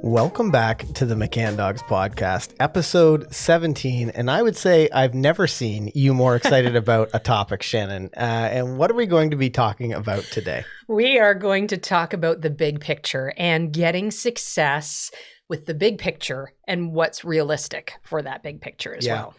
Welcome back to the McCann Dogs podcast, episode 17. And I would say I've never seen you more excited about a topic, Shannon. And what are we going to be talking about today? We are going to talk about the big picture and getting success with the big picture and what's realistic for that big picture as well.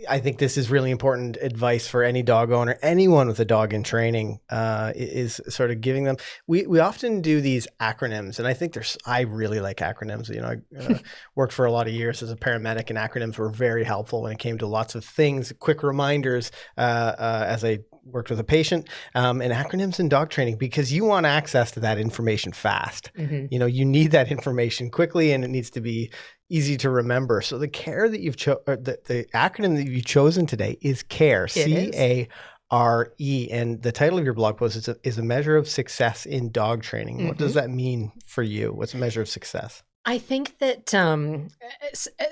I think this is really important advice for any dog owner, anyone with a dog in training, is sort of giving them. We often do these acronyms, and I think I really like acronyms. You know, I worked for a lot of years as a paramedic, and acronyms were very helpful when it came to lots of things, quick reminders as I worked with a patient, and acronyms in dog training, because you want access to that information fast. Mm-hmm. You know, you need that information quickly, and it needs to be easy to remember. So the C.A.R.E that you've the acronym that you've chosen today is C.A.R.E, C.A.R.E, and the title of your blog post is a measure of success in dog training. Mm-hmm. What does that mean for you? What's a measure of success? I think that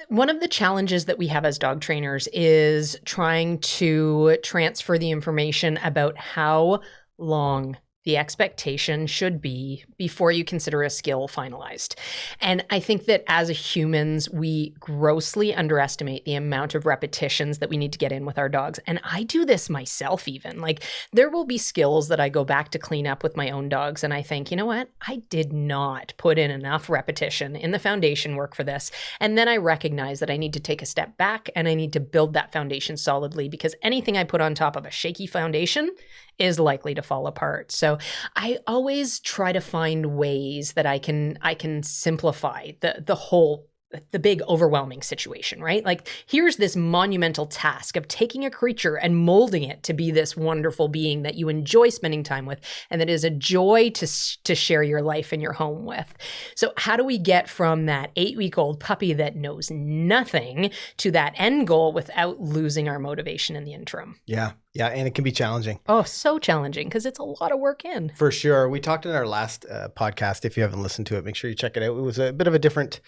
one of the challenges that we have as dog trainers is trying to transfer the information about how long the expectation should be before you consider a skill finalized. And I think that as humans, we grossly underestimate the amount of repetitions that we need to get in with our dogs. And I do this myself even. Like, there will be skills that I go back to clean up with my own dogs, and I think, you know what? I did not put in enough repetition in the foundation work for this. And then I recognize that I need to take a step back and I need to build that foundation solidly, because anything I put on top of a shaky foundation is likely to fall apart. So I always try to find ways that I can simplify the big overwhelming situation, right? Like, here's this monumental task of taking a creature and molding it to be this wonderful being that you enjoy spending time with, and that is a joy to share your life in your home with. So how do we get from that 8-week-old puppy that knows nothing to that end goal without losing our motivation in the interim? Yeah, and it can be challenging. Oh, so challenging, because it's a lot of work in. For sure. We talked in our last podcast. If you haven't listened to it, make sure you check it out. It was a bit of a different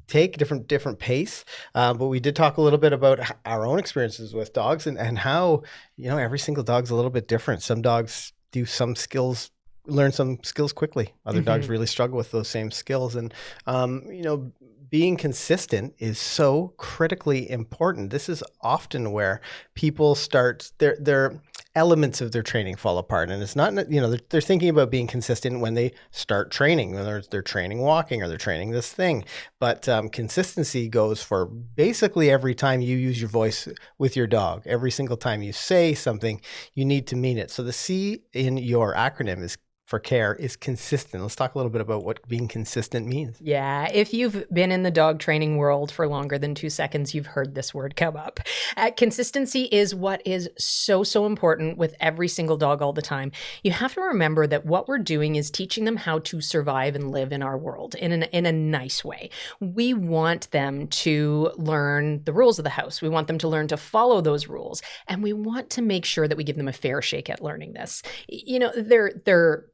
take, different pace, but we did talk a little bit about our own experiences with dogs and how, you know, every single dog's a little bit different. Some dogs learn some skills quickly. Other dogs really struggle with those same skills. And, you know, being consistent is so critically important. This is often where people start their elements of their training fall apart. And it's not, you know, they're thinking about being consistent when they start training, whether they're training walking or they're training this thing. But consistency goes for basically every time you use your voice with your dog. Every single time you say something, you need to mean it. So the C in your acronym for C.A.R.E is consistent. Let's talk a little bit about what being consistent means. Yeah, if you've been in the dog training world for longer than 2 seconds, you've heard this word come up. Consistency is what is so important with every single dog all the time. You have to remember that what we're doing is teaching them how to survive and live in our world in a nice way. We want them to learn the rules of the house. We want them to learn to follow those rules. And we want to make sure that we give them a fair shake at learning this. You know, they're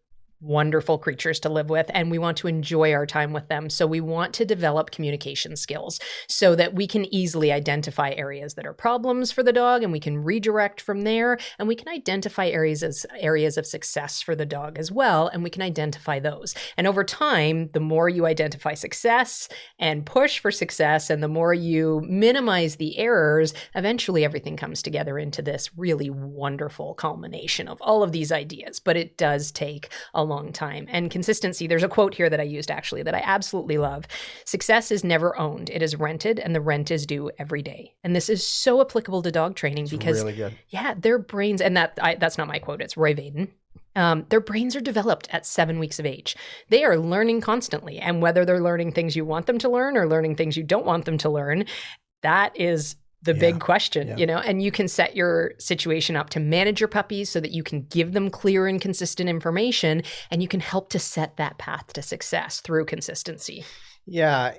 wonderful creatures to live with, and we want to enjoy our time with them. So we want to develop communication skills so that we can easily identify areas that are problems for the dog, and we can redirect from there, and we can identify areas of success for the dog as well, and we can identify those. And over time, the more you identify success and push for success, and the more you minimize the errors, eventually everything comes together into this really wonderful culmination of all of these ideas. But it does take a long time. And consistency, there's a quote here that I used actually that I absolutely love. Success is never owned. It is rented, and the rent is due every day. And this is so applicable to dog training because really good. Yeah, their brains, and that's not my quote, it's Rory Vaden. Their brains are developed at 7 weeks of age. They are learning constantly. And whether they're learning things you want them to learn or learning things you don't want them to learn, that is the big question, you know, and you can set your situation up to manage your puppies so that you can give them clear and consistent information, and you can help to set that path to success through consistency. Yeah,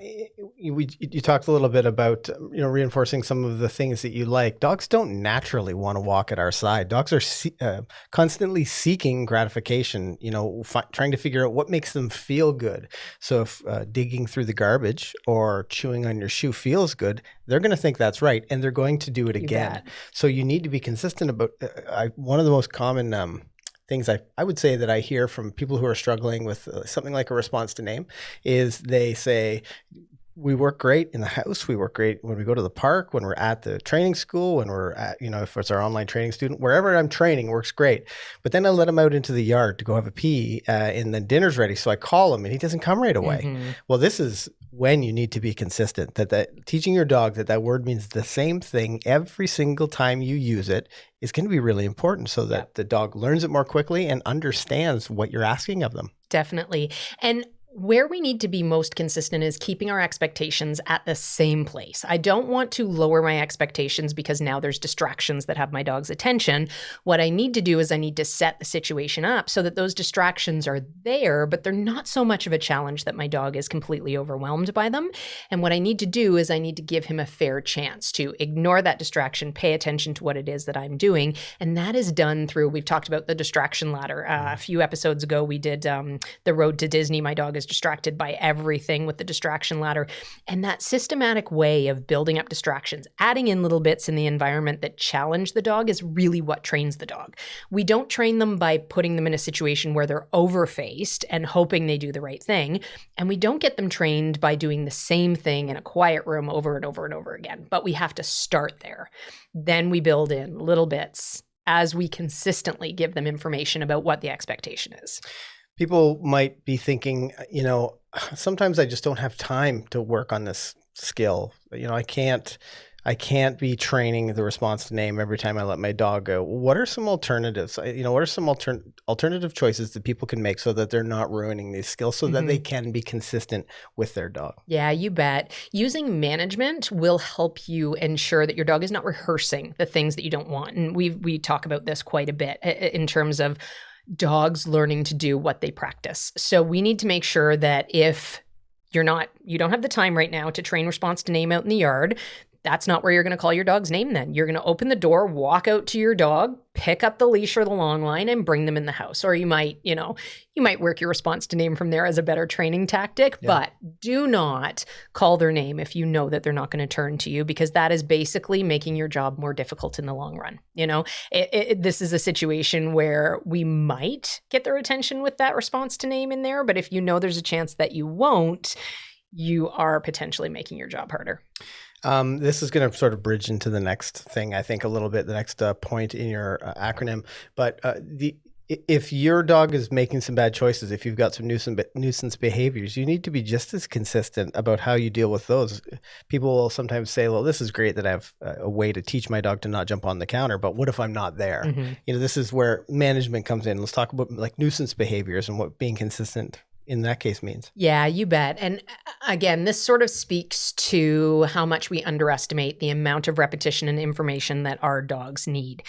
you talked a little bit about, you know, reinforcing some of the things that you like. Dogs don't naturally want to walk at our side. Dogs are constantly seeking gratification, you know, trying to figure out what makes them feel good. So if digging through the garbage or chewing on your shoe feels good, they're going to think that's right, and they're going to do it again. So you need to be consistent about one of the most common things I would say that I hear from people who are struggling with something like a response to name is they say, we work great in the house. We work great when we go to the park, when we're at the training school, when we're at, if it's our online training student, wherever I'm training works great. But then I let him out into the yard to go have a pee and then dinner's ready. So I call him and he doesn't come right away. Mm-hmm. Well, this is when you need to be consistent, that teaching your dog that word means the same thing every single time you use it is going to be really important so that the dog learns it more quickly and understands what you're asking of them. Definitely. And where we need to be most consistent is keeping our expectations at the same place. I don't want to lower my expectations because now there's distractions that have my dog's attention. What I need to do is I need to set the situation up so that those distractions are there, but they're not so much of a challenge that my dog is completely overwhelmed by them. And what I need to do is I need to give him a fair chance to ignore that distraction, pay attention to what it is that I'm doing. And that is done through, we've talked about the distraction ladder. A few episodes ago, we did the Road to Disney. My dog is distracted by everything with the distraction ladder. And that systematic way of building up distractions, adding in little bits in the environment that challenge the dog is really what trains the dog. We don't train them by putting them in a situation where they're overfaced and hoping they do the right thing. And we don't get them trained by doing the same thing in a quiet room over and over and over again. But we have to start there. Then we build in little bits as we consistently give them information about what the expectation is. People might be thinking, sometimes I just don't have time to work on this skill. I can't be training the response to name every time I let my dog go. What are some alternatives? What are some alternative choices that people can make so that they're not ruining these skills so that they can be consistent with their dog? Yeah, you bet. Using management will help you ensure that your dog is not rehearsing the things that you don't want. And we talk about this quite a bit in terms of dogs learning to do what they practice. So we need to make sure that if you don't have the time right now to train response to name out in the yard, that's not where you're going to call your dog's name then. You're going to open the door, walk out to your dog, pick up the leash or the long line and bring them in the house. Or you might work your response to name from there as a better training tactic, but do not call their name if you know that they're not going to turn to you, because that is basically making your job more difficult in the long run. This is a situation where we might get their attention with that response to name in there, but if you know there's a chance that you won't, you are potentially making your job harder. This is going to sort of bridge into the next thing, I think, a little bit, the next point in your acronym. But if your dog is making some bad choices, if you've got some nuisance behaviors, you need to be just as consistent about how you deal with those. People will sometimes say, well, this is great that I have a way to teach my dog to not jump on the counter, but what if I'm not there? Mm-hmm. This is where management comes in. Let's talk about like nuisance behaviors and what being consistent in that case means. Yeah, you bet. And again, this sort of speaks to how much we underestimate the amount of repetition and information that our dogs need.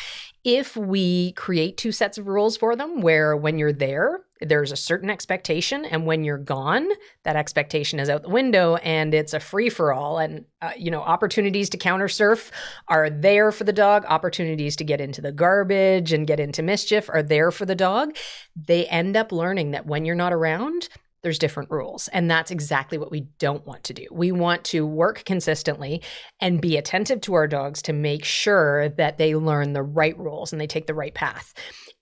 If we create two sets of rules for them, where when you're there, there's a certain expectation, and when you're gone, that expectation is out the window and it's a free-for-all. And, opportunities to counter surf are there for the dog. Opportunities to get into the garbage and get into mischief are there for the dog. They end up learning that when you're not around, there's different rules. And that's exactly what we don't want to do. We want to work consistently and be attentive to our dogs to make sure that they learn the right rules and they take the right path.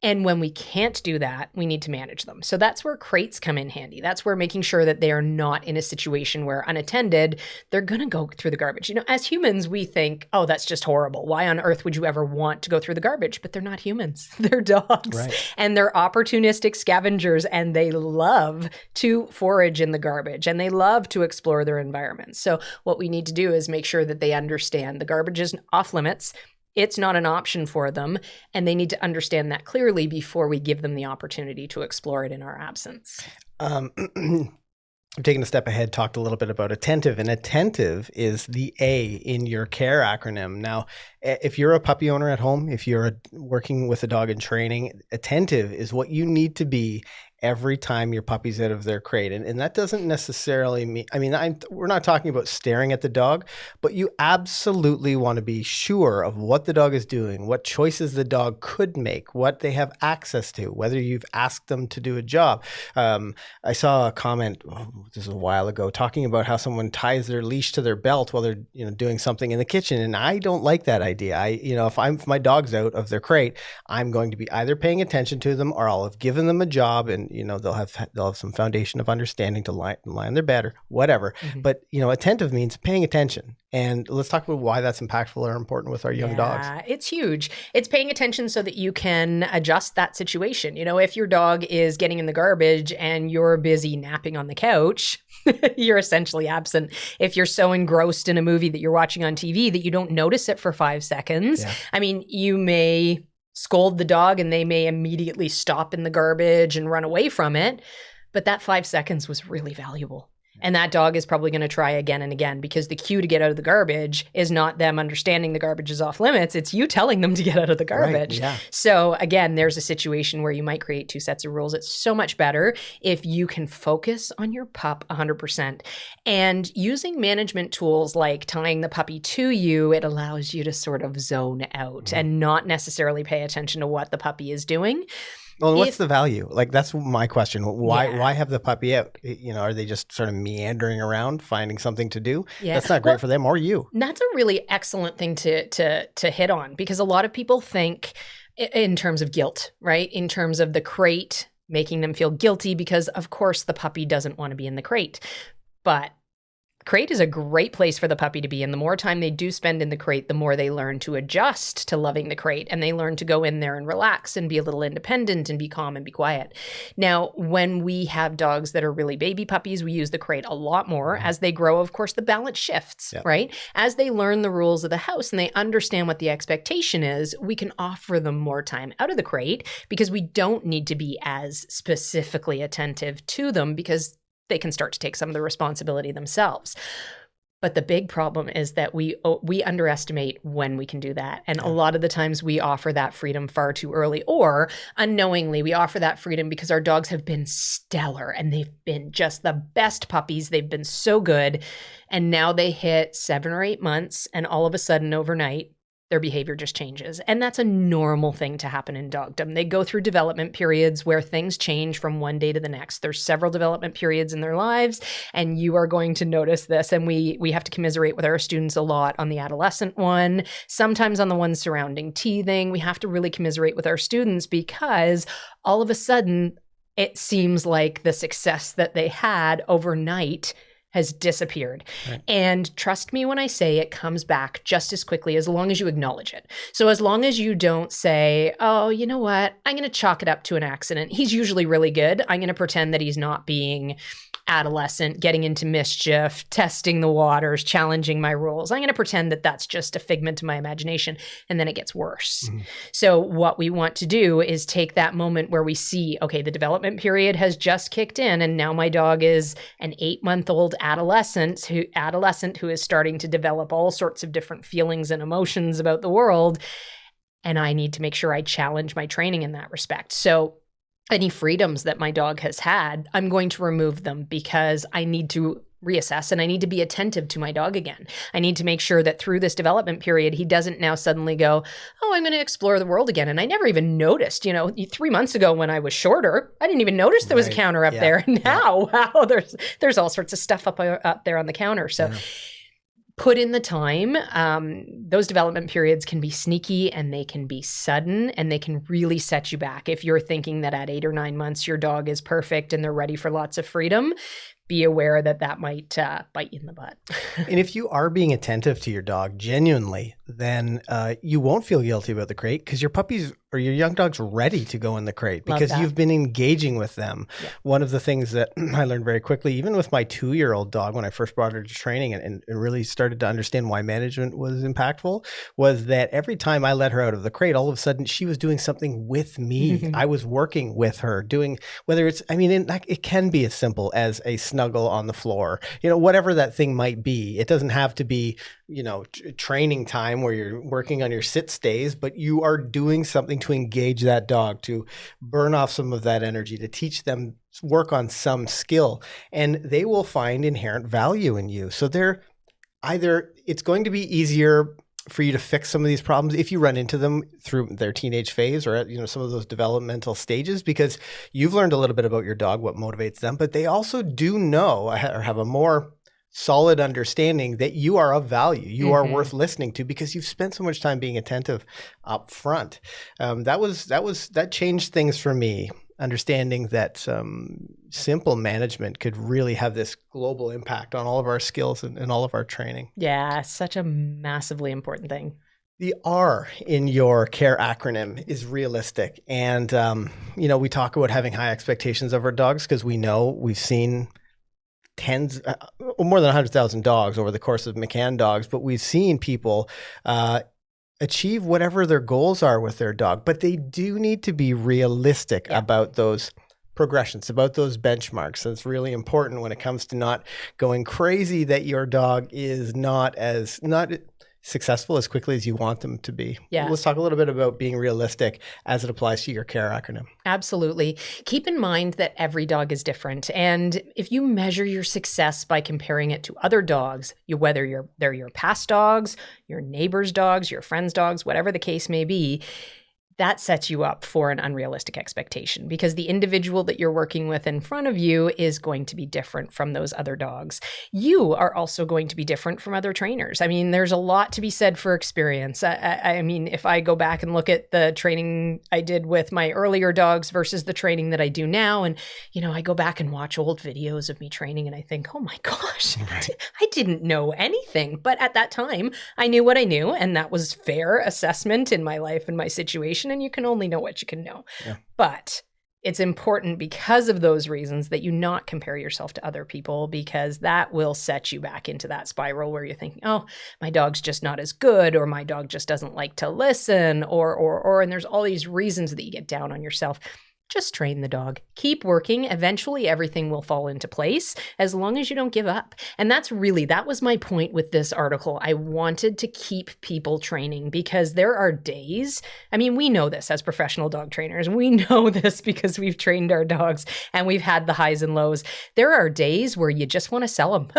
And when we can't do that, we need to manage them. So that's where crates come in handy. That's where making sure that they are not in a situation where unattended, they're going to go through the garbage. As humans, we think, oh, that's just horrible. Why on earth would you ever want to go through the garbage? But they're not humans. They're dogs. Right. And they're opportunistic scavengers, and they love to forage in the garbage and they love to explore their environment. So what we need to do is make sure that they understand the garbage is off limits. It's not an option for them, and they need to understand that clearly before we give them the opportunity to explore it in our absence. I've taken a step ahead, talked a little bit about attentive, and attentive is the A in your C.A.R.E acronym. Now, if you're a puppy owner at home, if you're working with a dog in training, attentive is what you need to be every time your puppy's out of their crate. And that doesn't necessarily mean, we're not talking about staring at the dog, but you absolutely want to be sure of what the dog is doing, what choices the dog could make, what they have access to, whether you've asked them to do a job. I saw a comment, this was a while ago, talking about how someone ties their leash to their belt while they're doing something in the kitchen, and I don't like that idea. If my dog's out of their crate, I'm going to be either paying attention to them, or I'll have given them a job, and they'll have some foundation of understanding to lie in their bed or whatever. Mm-hmm. But attentive means paying attention, and let's talk about why that's impactful or important with our young dogs. It's huge. It's paying attention so that you can adjust that situation. If your dog is getting in the garbage and you're busy napping on the couch, you're essentially absent. If you're so engrossed in a movie that you're watching on TV that you don't notice it for 5 seconds, you may scold the dog and they may immediately stop in the garbage and run away from it. But that 5 seconds was really valuable. And that dog is probably going to try again and again, because the cue to get out of the garbage is not them understanding the garbage is off limits. It's you telling them to get out of the garbage. Right, yeah. So again, there's a situation where you might create 2 sets of rules. It's so much better if you can focus on your pup 100%. And using management tools like tying the puppy to you, it allows you to sort of zone out and not necessarily pay attention to what the puppy is doing. Well, what's the value? Like, that's my question. Why have the puppy out? Are they just sort of meandering around, finding something to do? Yeah. That's not great for them or you. That's a really excellent thing to hit on, because a lot of people think in terms of guilt, right? In terms of the crate making them feel guilty because, of course, the puppy doesn't want to be in the crate. But crate is a great place for the puppy to be. And the more time they do spend in the crate, the more they learn to adjust to loving the crate. And they learn to go in there and relax and be a little independent and be calm and be quiet. Now, when we have dogs that are really baby puppies, we use the crate a lot more. As they grow, of course, the balance shifts, right? As they learn the rules of the house and they understand what the expectation is, we can offer them more time out of the crate, because we don't need to be as specifically attentive to them, because they can start to take some of the responsibility themselves. But the big problem is that we underestimate when we can do that. And a lot of the times we offer that freedom far too early, or unknowingly we offer that freedom because our dogs have been stellar and they've been just the best puppies. They've been so good. And now they hit 7 or 8 months, and all of a sudden overnight, their behavior just changes. And that's a normal thing to happen in dogdom. They go through development periods where things change from one day to the next. There's several development periods in their lives, and you are going to notice this. And we have to commiserate with our students a lot on the adolescent one, sometimes on the one surrounding teething. We have to really commiserate with our students, because all of a sudden it seems like the success that they had overnight has disappeared. Right. And trust me when I say it comes back just as quickly, as long as you acknowledge it. So as long as you don't say, oh, you know what, I'm going to chalk it up to an accident. He's usually really good. I'm going to pretend that he's not being adolescent, getting into mischief, testing the waters, challenging my rules. I'm going to pretend that that's just a figment of my imagination. And then it gets worse. Mm-hmm. So what we want to do is take that moment where we see, okay, the development period has just kicked in, and now my dog is an 8-month-old adolescent who is starting to develop all sorts of different feelings and emotions about the world. And I need to make sure I challenge my training in that respect. So any freedoms that my dog has had, I'm going to remove them, because I need to reassess and I need to be attentive to my dog again. I need to make sure that through this development period, he doesn't now suddenly go, oh, I'm going to explore the world again. And I never even noticed, 3 months ago when I was shorter, I didn't even notice there was a counter up there. Now, wow, there's all sorts of stuff up there on the counter. So put in the time. Those development periods can be sneaky and they can be sudden, and they can really set you back. If you're thinking that at 8 or 9 months, your dog is perfect and they're ready for lots of freedom, be aware that might bite you in the butt. And if you are being attentive to your dog genuinely, then you won't feel guilty about the crate, because your puppies or your young dog's ready to go in the crate because you've been engaging with them. Yeah. One of the things that I learned very quickly, even with my 2-year-old dog, when I first brought her to training and really started to understand why management was impactful, was that every time I let her out of the crate, all of a sudden she was doing something with me. I was working with her, doing, whether it's, it can be as simple as a snack snuggle on the floor, whatever that thing might be. It doesn't have to be, training time where you're working on your sit stays, but you are doing something to engage that dog, to burn off some of that energy, to teach them work on some skill, and they will find inherent value in you. So it's going to be easier for you to fix some of these problems if you run into them through their teenage phase or at, some of those developmental stages, because you've learned a little bit about your dog, what motivates them, but they also do know or have a more solid understanding that you are of value. You are worth listening to because you've spent so much time being attentive up front. That changed things for me. Understanding that simple management could really have this global impact on all of our skills and all of our training. Yeah, such a massively important thing. The R in your C.A.R.E acronym is realistic. And, we talk about having high expectations of our dogs because we've seen more than 100,000 dogs over the course of McCann dogs, but we've seen people achieve whatever their goals are with their dog, but they do need to be realistic about those progressions, about those benchmarks. That's really important when it comes to not going crazy that your dog is not successful as quickly as you want them to be. Yeah. Let's talk a little bit about being realistic as it applies to your C.A.R.E acronym. Absolutely. Keep in mind that every dog is different. And if you measure your success by comparing it to other dogs, whether they're your past dogs, your neighbor's dogs, your friend's dogs, whatever the case may be, that sets you up for an unrealistic expectation because the individual that you're working with in front of you is going to be different from those other dogs. You are also going to be different from other trainers. I mean, there's a lot to be said for experience. I mean, if I go back and look at the training I did with my earlier dogs versus the training that I do now, and, I go back and watch old videos of me training and I think, oh my gosh, right. I didn't know anything. But at that time, I knew what I knew, and that was fair assessment in my life and my situation. And you can only know what you can know. Yeah. But it's important because of those reasons that you not compare yourself to other people, because that will set you back into that spiral where you're thinking, oh, my dog's just not as good, or my dog just doesn't like to listen, or and there's all these reasons that you get down on yourself. Just train the dog. Keep working. Eventually, everything will fall into place as long as you don't give up. And that was my point with this article. I wanted to keep people training because there are days, I mean, we know this as professional dog trainers. We know this because we've trained our dogs and we've had the highs and lows. There are days where you just want to sell them.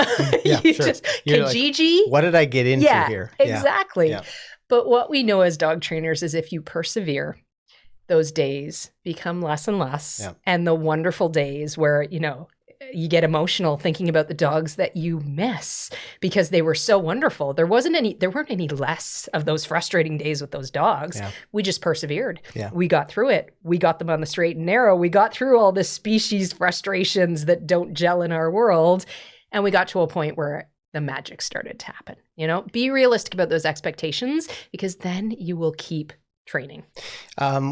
Yeah, you sure. just, Kijiji, like, what did I get into here? Exactly. Yeah. But what we know as dog trainers is if you persevere, those days become less and less. Yeah. And the wonderful days where, you get emotional thinking about the dogs that you miss because they were so wonderful. There weren't any less of those frustrating days with those dogs. Yeah. We just persevered. Yeah. We got through it. We got them on the straight and narrow. We got through all the species frustrations that don't gel in our world. And we got to a point where the magic started to happen. Be realistic about those expectations because then you will keep training.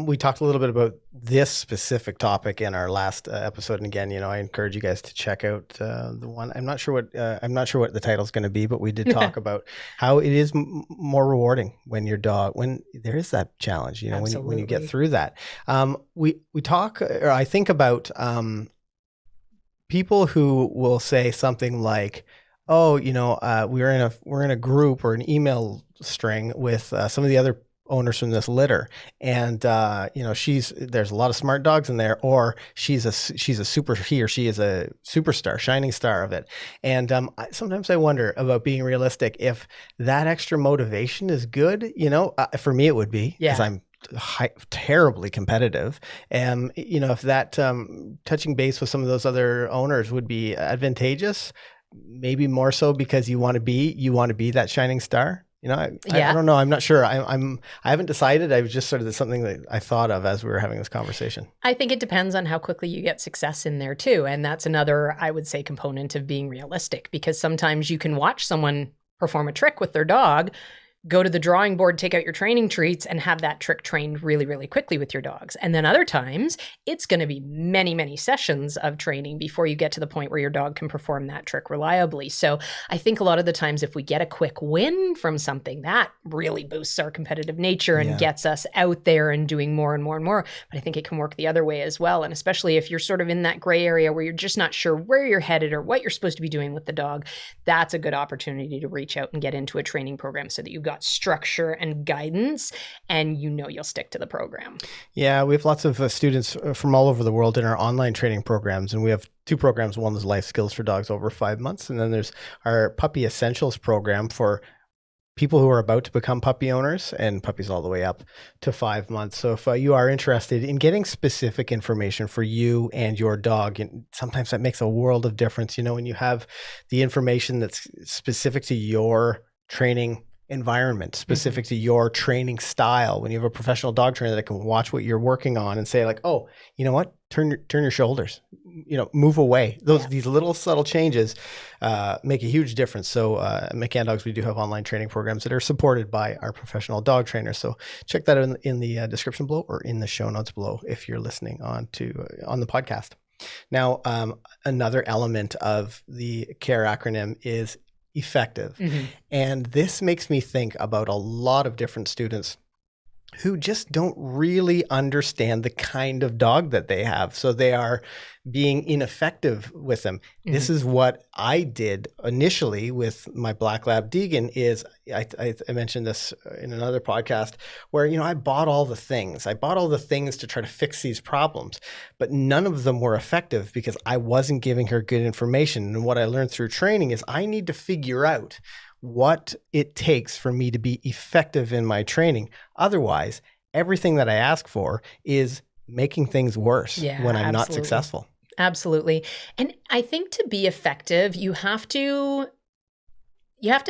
We talked a little bit about this specific topic in our last episode, and again, I encourage you guys to check out the one. I'm not sure what the title's going to be, but we did talk about how it is more rewarding when there is that challenge. When you get through that. I think about people who will say something like, "Oh, we're in a group or an email string with some of the other owners from this litter, and there's a lot of smart dogs in there, or he or she is a superstar, shining star of it." And sometimes I wonder about being realistic if that extra motivation is good. For me it would be, because I'm terribly competitive, and if that touching base with some of those other owners would be advantageous, maybe more so because you want to be that shining star. I don't know. I'm not sure. I haven't decided. I was just sort of something that I thought of as we were having this conversation. I think it depends on how quickly you get success in there too. And that's another, I would say, component of being realistic, because sometimes you can watch someone perform a trick with their dog, go to the drawing board, take out your training treats, and have that trick trained really, really quickly with your dogs. And then other times, it's going to be many, many sessions of training before you get to the point where your dog can perform that trick reliably. So I think a lot of the times, if we get a quick win from something, that really boosts our competitive nature and gets us out there and doing more and more and more. But I think it can work the other way as well. And especially if you're sort of in that gray area where you're just not sure where you're headed or what you're supposed to be doing with the dog, that's a good opportunity to reach out and get into a training program so that you've got structure and guidance and you'll stick to the program. Yeah, we have lots of students from all over the world in our online training programs, and we have two programs. One is Life Skills for Dogs over 5 months, and then there's our Puppy Essentials program for people who are about to become puppy owners and puppies all the way up to 5 months. So if you are interested in getting specific information for you and your dog, and sometimes that makes a world of difference, when you have the information that's specific to your training environment, specific to your training style. When you have a professional dog trainer that can watch what you're working on and say like, oh, you know what? Turn your shoulders, move away. These little subtle changes make a huge difference. So at McCann Dogs, we do have online training programs that are supported by our professional dog trainers. So check that out in the description below or in the show notes below if you're listening on the podcast. Now, another element of the C.A.R.E acronym is effective. And this makes me think about a lot of different students who just don't really understand the kind of dog that they have. So they are being ineffective with them. This is what I did initially with my Black Lab Deegan is I mentioned this in another podcast where, I bought all the things. I bought all the things to try to fix these problems, but none of them were effective because I wasn't giving her good information. And what I learned through training is I need to figure out what it takes for me to be effective in my training. Otherwise, everything that I ask for is making things worse when I'm not successful. Absolutely. And I think to be effective, you have to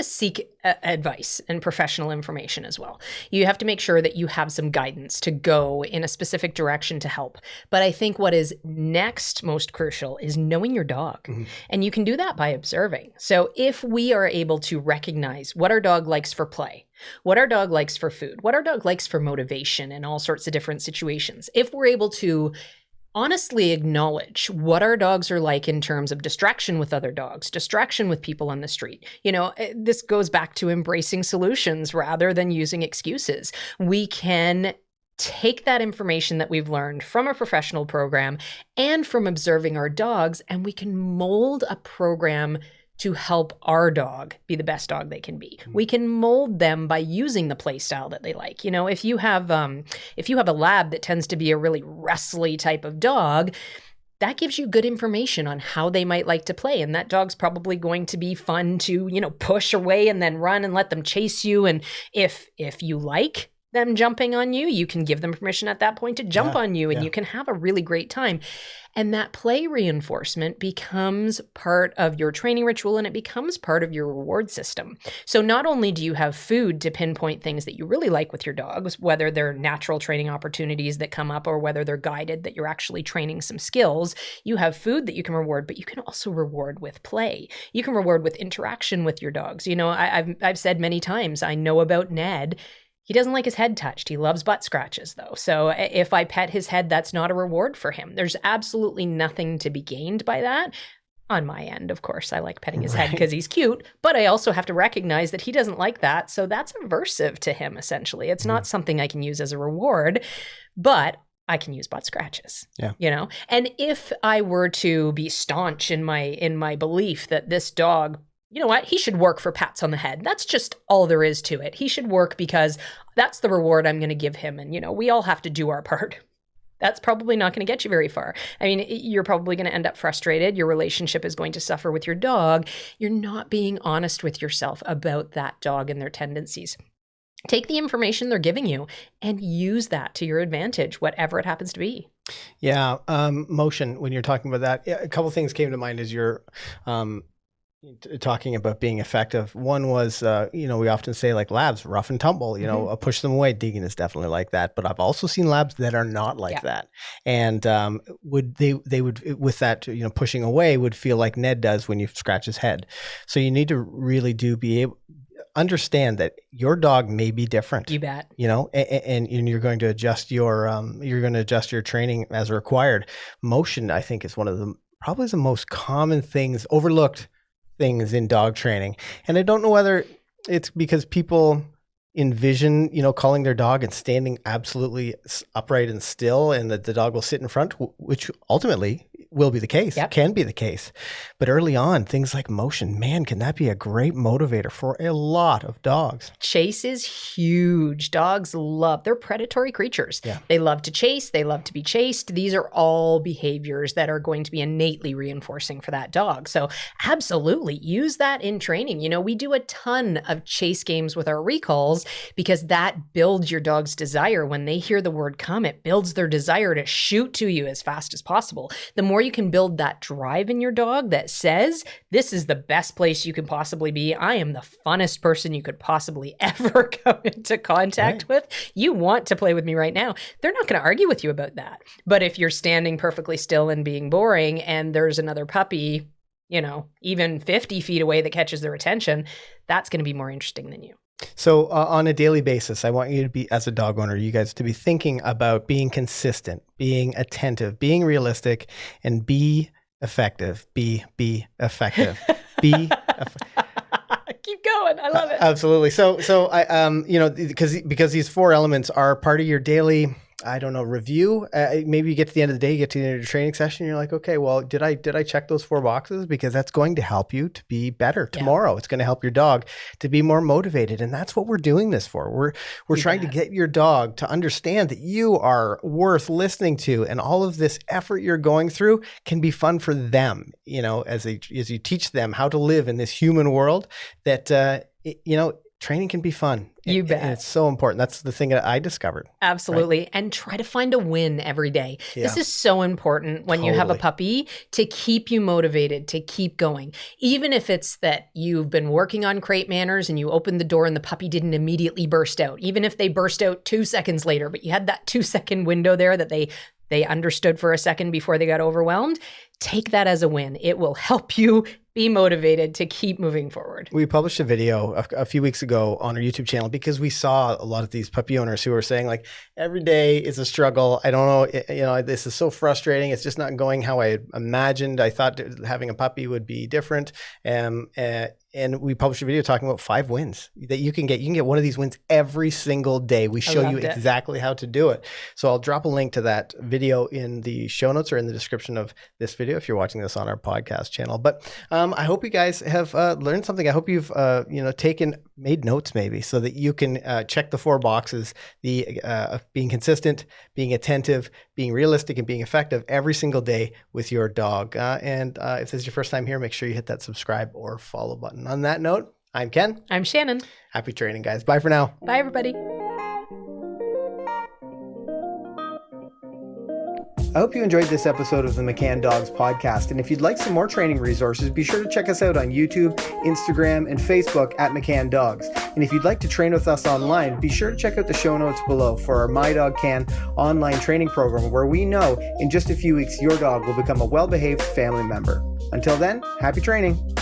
seek advice and professional information as well. You have to make sure that you have some guidance to go in a specific direction to help. But I think what is next most crucial is knowing your dog. And you can do that by observing. So if we are able to recognize what our dog likes for play, what our dog likes for food, what our dog likes for motivation in all sorts of different situations, if we're able to honestly acknowledge what our dogs are like in terms of distraction with other dogs, distraction with people on the street. This goes back to embracing solutions rather than using excuses. We can take that information that we've learned from a professional program and from observing our dogs, and we can mold a program to help our dog be the best dog they can be. We can mold them by using the play style that they like. If you have a lab that tends to be a really wrestly type of dog, that gives you good information on how they might like to play. And that dog's probably going to be fun to, push away and then run and let them chase you. And if you like them jumping on you, you can give them permission at that point to jump on you, and you can have a really great time. And that play reinforcement becomes part of your training ritual, and it becomes part of your reward system. So not only do you have food to pinpoint things that you really like with your dogs, whether they're natural training opportunities that come up or whether they're guided that you're actually training some skills, you have food that you can reward, but you can also reward with play. You can reward with interaction with your dogs. I've said many times, I know about Ned. He doesn't like his head touched. He loves butt scratches, though. So if I pet his head, that's not a reward for him. There's absolutely nothing to be gained by that. On my end, of course, I like petting his head because he's cute, but I also have to recognize that he doesn't like that. So that's aversive to him, essentially. It's not something I can use as a reward, but I can use butt scratches. And if I were to be staunch in my belief that this dog, you know what, he should work for pats on the head. That's just all there is to it. He should work because that's the reward I'm going to give him. And, we all have to do our part. That's probably not going to get you very far. I mean, you're probably going to end up frustrated. Your relationship is going to suffer with your dog. You're not being honest with yourself about that dog and their tendencies. Take the information they're giving you and use that to your advantage, whatever it happens to be. Yeah. Motion, when you're talking about that, a couple of things came to mind as you're talking about being effective. One was, we often say like labs, rough and tumble, push them away. Deegan is definitely like that, but I've also seen labs that are not like that. And they would, with that, pushing away would feel like Ned does when you scratch his head. So you need to really understand that your dog may be different. You bet. You know, and you're going to adjust your training as required. Motion, I think, is one of the probably the most common things, overlooked things in dog training. And I don't know whether it's because people envision, calling their dog and standing absolutely upright and still, and that the dog will sit in front, which ultimately will be the case, can be the case. But early on, things like motion, man, can that be a great motivator for a lot of dogs? Chase is huge. Dogs they're predatory creatures. Yeah. They love to chase. They love to be chased. These are all behaviors that are going to be innately reinforcing for that dog. So absolutely use that in training. We do a ton of chase games with our recalls because that builds your dog's desire. When they hear the word come, it builds their desire to shoot to you as fast as possible. The more you can build that drive in your dog that says, this is the best place you can possibly be. I am the funnest person you could possibly ever come into contact with. You want to play with me right now. They're not going to argue with you about that. But if you're standing perfectly still and being boring and there's another puppy, even 50 feet away that catches their attention, that's going to be more interesting than you. So on a daily basis, I want you to be, as a dog owner, you guys to be thinking about being consistent, being attentive, being realistic, and be effective. Be effective. Keep going. I love it. Absolutely. So I, because these 4 elements are part of your daily, review. Maybe you get to the end of the day, you get to the end of your training session, you're like, okay, well, did I check those 4 boxes? Because that's going to help you to be better tomorrow. Yeah. It's going to help your dog to be more motivated. And that's what we're doing this for. We're trying to get your dog to understand that you are worth listening to, and all of this effort you're going through can be fun for them, as you teach them how to live in this human world, that, training can be fun. You bet. And it's so important. That's the thing that I discovered. Absolutely. Right? And try to find a win every day. Yeah. This is so important when you have a puppy, to keep you motivated, to keep going. Even if it's that you've been working on crate manners and you opened the door and the puppy didn't immediately burst out. Even if they burst out 2 seconds later, but you had that 2-second window there that they understood for a second before they got overwhelmed. Take that as a win. It will help you be motivated to keep moving forward. We published a video a few weeks ago on our YouTube channel because we saw a lot of these puppy owners who were saying, like, every day is a struggle. I don't know, this is so frustrating. It's just not going how I imagined. I thought having a puppy would be different. And we published a video talking about 5 wins that you can get. You can get one of these wins every single day. We show you exactly how to do it. So I'll drop a link to that video in the show notes or in the description of this video if you're watching this on our podcast channel. But I hope you guys have learned something. I hope you've made notes maybe, so that you can check the 4 boxes: the being consistent, being attentive, being realistic, and being effective every single day with your dog. And if this is your first time here, make sure you hit that subscribe or follow button. On that note, I'm Ken. I'm Shannon. Happy training, guys. Bye for now. Bye, everybody. I hope you enjoyed this episode of the McCann Dogs podcast. And if you'd like some more training resources, be sure to check us out on YouTube, Instagram, and Facebook at McCann Dogs. And if you'd like to train with us online, be sure to check out the show notes below for our My Dog Can online training program, where we know in just a few weeks your dog will become a well-behaved family member. Until then, happy training.